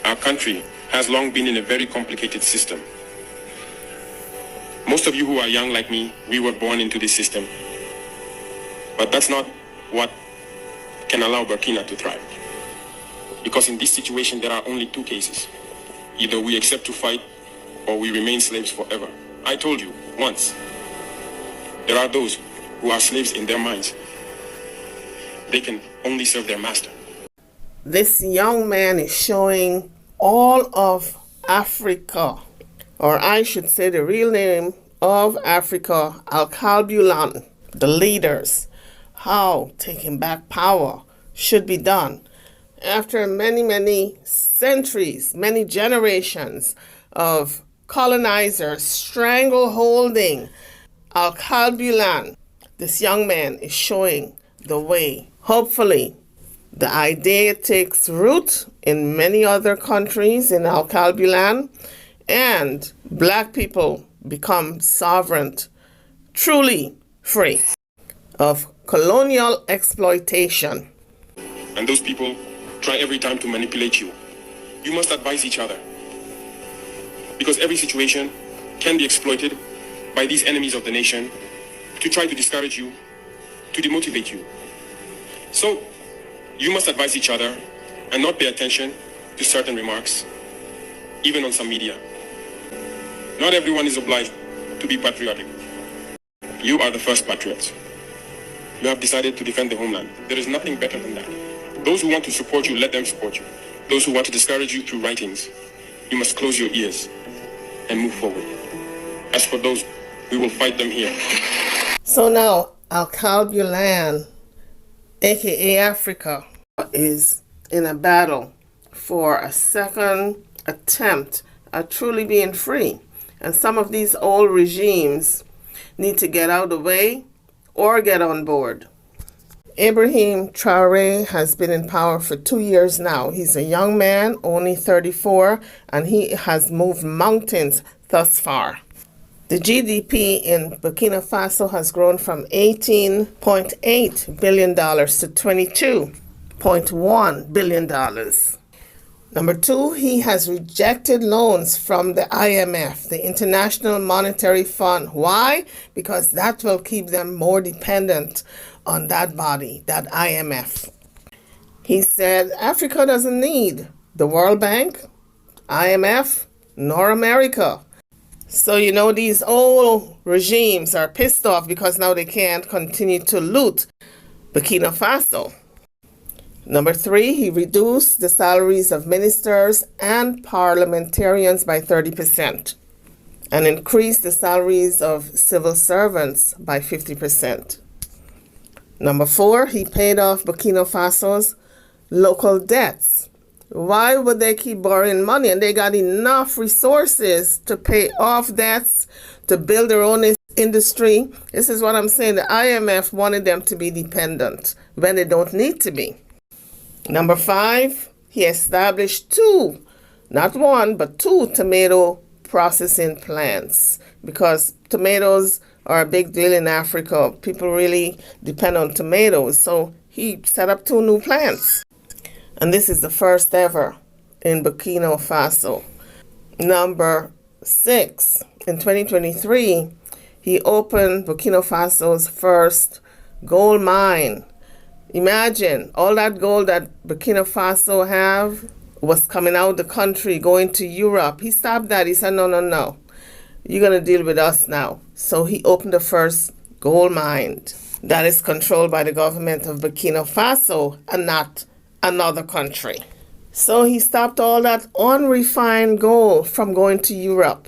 Our country has long been in a very complicated system. Most of you who are young like me, we were born into this system. But that's not what can allow Burkina to thrive. Because in this situation, there are only two cases. Either we accept to fight or we remain slaves forever. I told you once, there are those who are slaves in their minds. They can only serve their master. This young man is showing all of Africa, or I should say the real name of Africa, Al-Kalbulan, the leaders, how taking back power should be done. After many centuries, many generations of colonizers strangleholding Al-Kalbulan, this young man is showing the way. Hopefully, the idea takes root in many other countries in Al-Kalbulan, and black people become sovereign, truly free of colonial exploitation. And those people try every time to manipulate you. You must advise each other. Because every situation can be exploited by these enemies of the nation to try to discourage you, to demotivate you. So, you must advise each other and not pay attention to certain remarks, even on some media. Not everyone is obliged to be patriotic. You are the first patriots. You have decided to defend the homeland. There is nothing better than that. Those who want to support you, let them support you. Those who want to discourage you through writings, you must close your ears and move forward. As for those, we will fight them here. So now, Al-Kalbulan, aka Africa, is in a battle for a second attempt at truly being free. And some of these old regimes need to get out of the way or get on board. IIbrahim Traore has been in power for 2 years now. He's a young man, only 34, and he has moved mountains thus far. The GDP in Burkina Faso has grown from $18.8 billion to $22.1 billion. Number two, he has rejected loans from the IMF, the International Monetary Fund. Why? Because that will keep them more dependent on that body, that IMF. He said Africa doesn't need the World Bank, IMF, nor America. So, these old regimes are pissed off because now they can't continue to loot Burkina Faso. Number three, he reduced the salaries of ministers and parliamentarians by 30% and increased the salaries of civil servants by 50%. Number four, he paid off Burkina Faso's local debts. Why would they keep borrowing money? And they got enough resources to pay off debts, to build their own industry. This is what I'm saying. The IMF wanted them to be dependent when they don't need to be. Number five, he established two, not one, but two tomato processing plants, because tomatoes are a big deal in Africa. People really depend on tomatoes. So he set up two new plants. And this is the first ever in Burkina Faso. Number six, in 2023, he opened Burkina Faso's first gold mine. Imagine all that gold that Burkina Faso have was coming out of the country, going to Europe. He stopped that. He said, no. You're going to deal with us now. So he opened the first gold mine that is controlled by the government of Burkina Faso and not another country. So he stopped all that unrefined gold from going to Europe.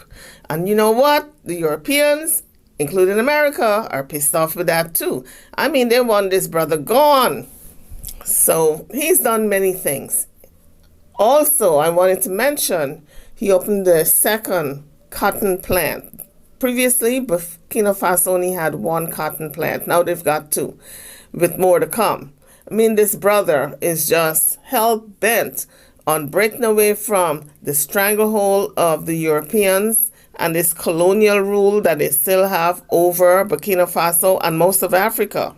And you know what? The Europeans, including America, are pissed off with that too. I mean, they want this brother gone. So he's done many things. Also, I wanted to mention, he opened the second cotton plant. Previously, Burkina Faso only had one cotton plant. Now they've got two, with more to come. I mean, this brother is just hell-bent on breaking away from the stranglehold of the Europeans and this colonial rule that they still have over Burkina Faso and most of Africa.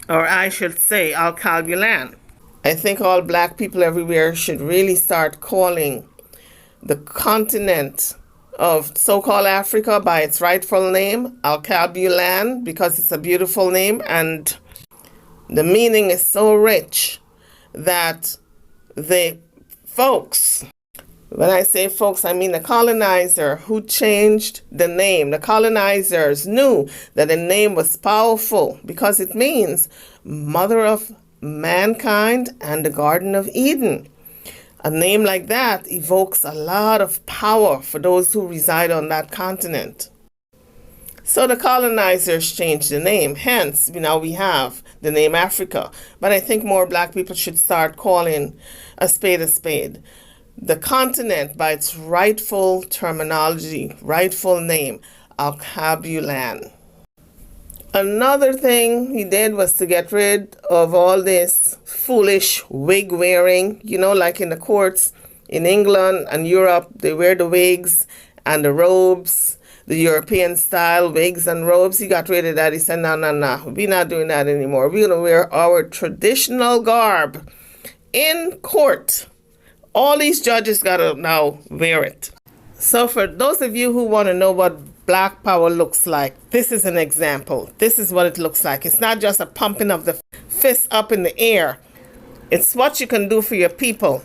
Or I should say, Al-Kalbulan. I think all black people everywhere should really start calling the continent of so-called Africa by its rightful name, Alkebulan, because it's a beautiful name and the meaning is so rich that the folks, when I say folks, I mean the colonizer who changed the name. The colonizers knew that the name was powerful because it means mother of mankind and the Garden of Eden. A name like that evokes a lot of power for those who reside on that continent. So the colonizers changed the name. Hence, now we have the name Africa. But I think more black people should start calling a spade, the continent by its rightful terminology, rightful name, Alkebulan. Another thing he did was to get rid of all this foolish wig wearing, like in the courts in England and Europe, they wear the wigs and the robes, the European style wigs and robes. He got rid of that. He said, no, we're not doing that anymore. We're going to wear our traditional garb in court. All these judges got to now wear it. So for those of you who want to know what Black power looks like, this is an example. This is what it looks like. It's not just a pumping of the fist up in the air. It's what you can do for your people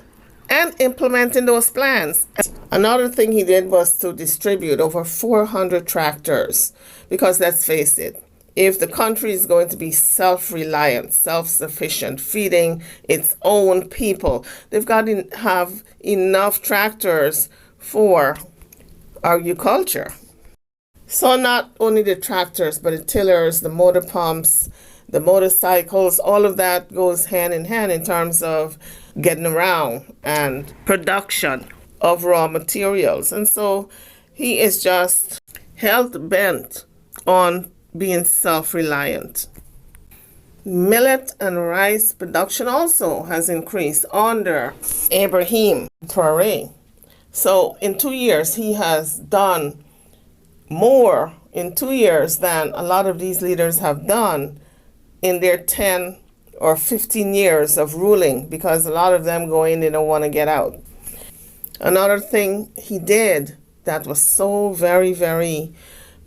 and implementing those plans. Another thing he did was to distribute over 400 tractors because let's face it, if the country is going to be self-reliant, self-sufficient, feeding its own people, they've got to have enough tractors for agriculture. So not only the tractors, but the tillers, the motor pumps, the motorcycles, all of that goes hand in hand in terms of getting around and production of raw materials. And so he is just hell-bent on being self-reliant. Millet and rice production also has increased under IIbrahim Traore. So in 2 years, he has done more in 2 years than a lot of these leaders have done in their 10 or 15 years of ruling, because a lot of them go in, they don't want to get out. Another thing he did that was so very, very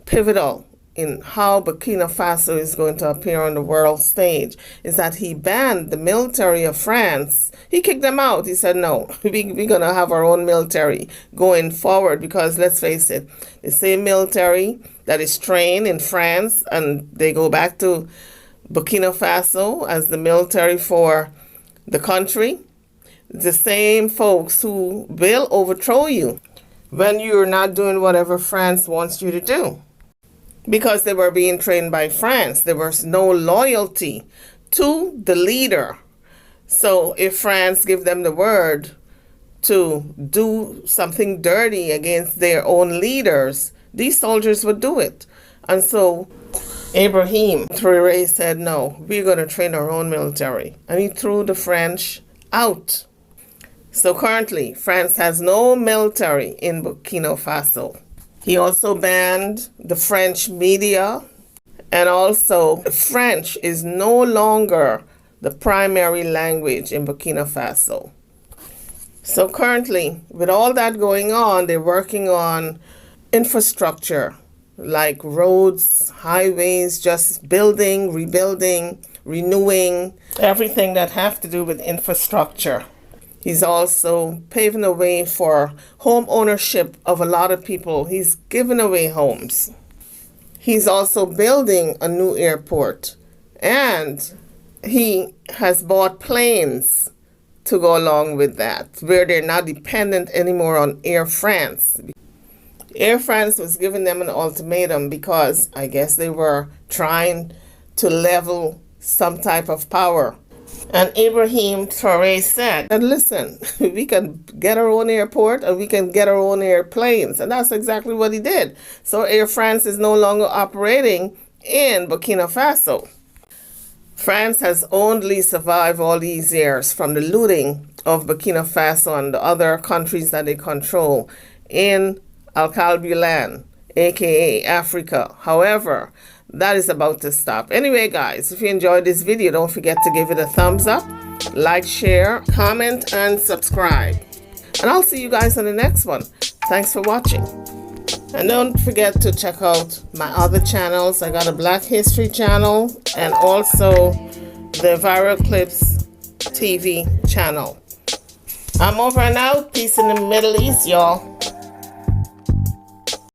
pivotal in how Burkina Faso is going to appear on the world stage is that he banned the military of France. He kicked them out. He said, no, we're going to have our own military going forward because let's face it, the same military that is trained in France and they go back to Burkina Faso as the military for the country, the same folks who will overthrow you when you're not doing whatever France wants you to do. Because they were being trained by France. There was no loyalty to the leader. So if France give them the word to do something dirty against their own leaders, these soldiers would do it. And so IIbrahim Traore said, no, we're going to train our own military. And he threw the French out. So currently, France has no military in Burkina Faso. He also banned the French media, and also French is no longer the primary language in Burkina Faso. So currently, with all that going on, they're working on infrastructure like roads, highways, just building, rebuilding, renewing, everything that have to do with infrastructure. He's also paving the way for home ownership of a lot of people. He's giving away homes. He's also building a new airport. And he has bought planes to go along with that, where they're not dependent anymore on Air France. Air France was giving them an ultimatum because I guess they were trying to level some type of power. And IIbrahim Traore said, and listen, we can get our own airport and we can get our own airplanes. And that's exactly what he did. So Air France is no longer operating in Burkina Faso. France has only survived all these years from the looting of Burkina Faso and the other countries that they control in Alkebulan, aka Africa. However, that is about to stop. Anyway, guys, if you enjoyed this video, don't forget to give it a thumbs up, like, share, comment, and subscribe. And I'll see you guys on the next one. Thanks for watching. And don't forget to check out my other channels. I got a Black History channel and also the Viral Clips TV channel. I'm over and out. Peace in the Middle East, y'all.